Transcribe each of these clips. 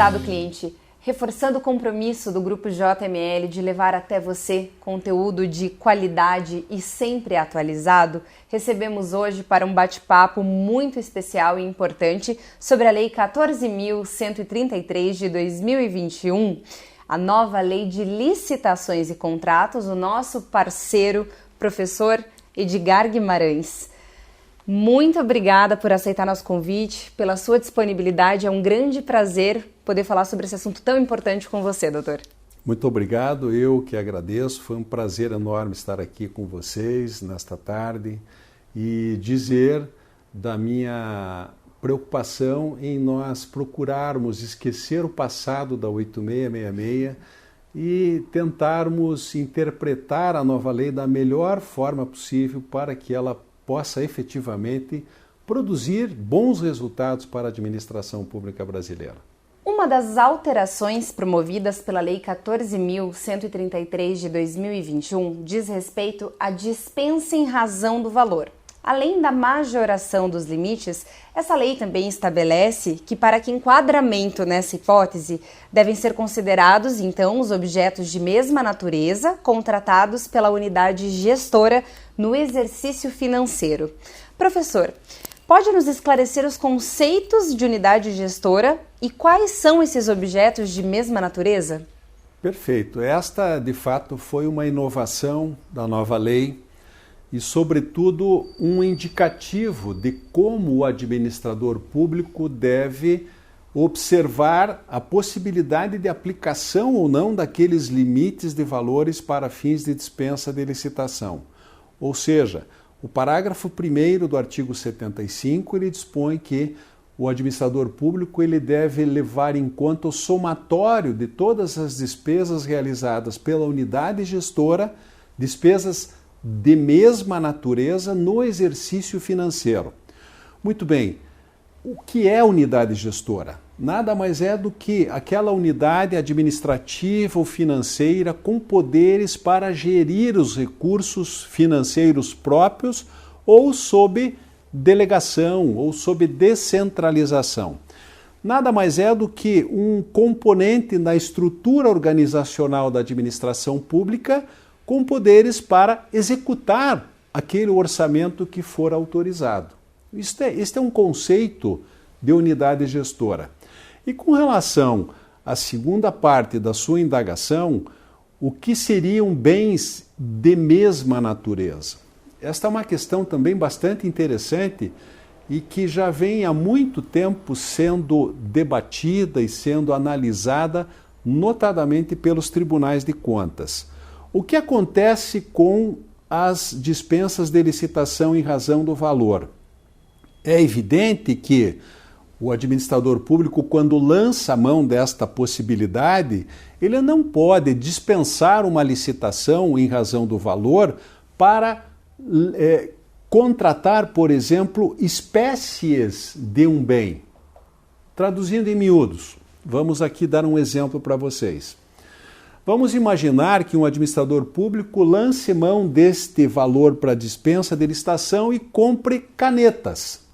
Prezado cliente, reforçando o compromisso do Grupo JML de levar até você conteúdo de qualidade e sempre atualizado, recebemos hoje para um bate-papo muito especial e importante sobre a Lei 14.133 de 2021, a nova Lei de Licitações e Contratos, o nosso parceiro, professor Edgar Guimarães. Muito obrigada por aceitar nosso convite, pela sua disponibilidade. É um grande prazer poder falar sobre esse assunto tão importante com você, doutor. Muito obrigado, eu que agradeço. Foi um prazer enorme estar aqui com vocês nesta tarde e dizer da minha preocupação em nós procurarmos esquecer o passado da 8666 e tentarmos interpretar a nova lei da melhor forma possível para que ela possa efetivamente produzir bons resultados para a administração pública brasileira. Uma das alterações promovidas pela Lei 14.133 de 2021 diz respeito à dispensa em razão do valor. Além da majoração dos limites, essa lei também estabelece que, para que enquadramento nessa hipótese, devem ser considerados, então, os objetos de mesma natureza contratados pela unidade gestora no exercício financeiro. Professor, pode nos esclarecer os conceitos de unidade gestora e quais são esses objetos de mesma natureza? Perfeito. Esta, de fato, foi uma inovação da nova lei e, sobretudo, um indicativo de como o administrador público deve observar a possibilidade de aplicação ou não daqueles limites de valores para fins de dispensa de licitação. Ou seja, o parágrafo 1º do artigo 75, ele dispõe que o administrador público ele deve levar em conta o somatório de todas as despesas realizadas pela unidade gestora, despesas de mesma natureza no exercício financeiro. Muito bem, o que é unidade gestora? Nada mais é do que aquela unidade administrativa ou financeira com poderes para gerir os recursos financeiros próprios ou sob delegação ou sob descentralização. Nada mais é do que um componente na estrutura organizacional da administração pública com poderes para executar aquele orçamento que for autorizado. Este é um conceito de unidade gestora. E com relação à segunda parte da sua indagação, o que seriam bens de mesma natureza? Esta é uma questão também bastante interessante e que já vem há muito tempo sendo debatida e sendo analisada, notadamente pelos tribunais de contas. O que acontece com as dispensas de licitação em razão do valor? É evidente que o administrador público, quando lança a mão desta possibilidade, ele não pode dispensar uma licitação em razão do valor para contratar, por exemplo, espécies de um bem. Traduzindo em miúdos, vamos aqui dar um exemplo para vocês. Vamos imaginar que um administrador público lance mão deste valor para dispensa de licitação e compre canetas.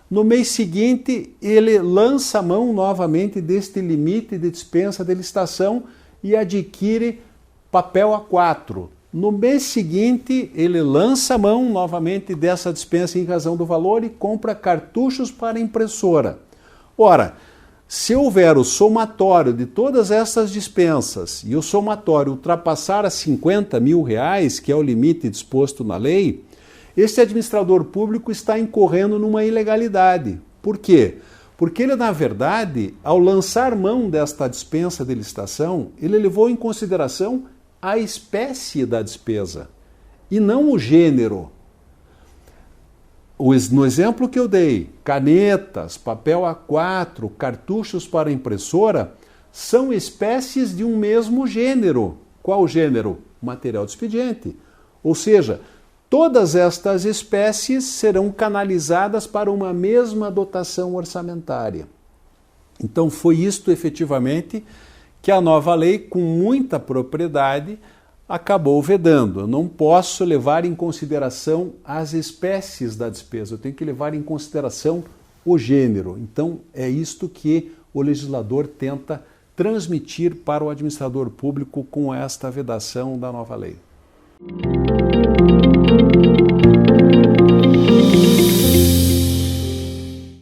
No mês seguinte, ele lança a mão novamente deste limite de dispensa de licitação e adquire papel A4. No mês seguinte, ele lança a mão novamente dessa dispensa em razão do valor e compra cartuchos para impressora. Ora, se houver o somatório de todas essas dispensas e o somatório ultrapassar a R$50 mil, que é o limite disposto na lei, este administrador público está incorrendo numa ilegalidade. Por quê? Porque ele, na verdade, ao lançar mão desta dispensa de licitação, ele levou em consideração a espécie da despesa e não o gênero. No exemplo que eu dei, canetas, papel A4, cartuchos para impressora, são espécies de um mesmo gênero. Qual gênero? Material de expediente. Ou seja, todas estas espécies serão canalizadas para uma mesma dotação orçamentária. Então foi isto efetivamente que a nova lei, com muita propriedade, acabou vedando. Eu não posso levar em consideração as espécies da despesa, eu tenho que levar em consideração o gênero. Então é isto que o legislador tenta transmitir para o administrador público com esta vedação da nova lei.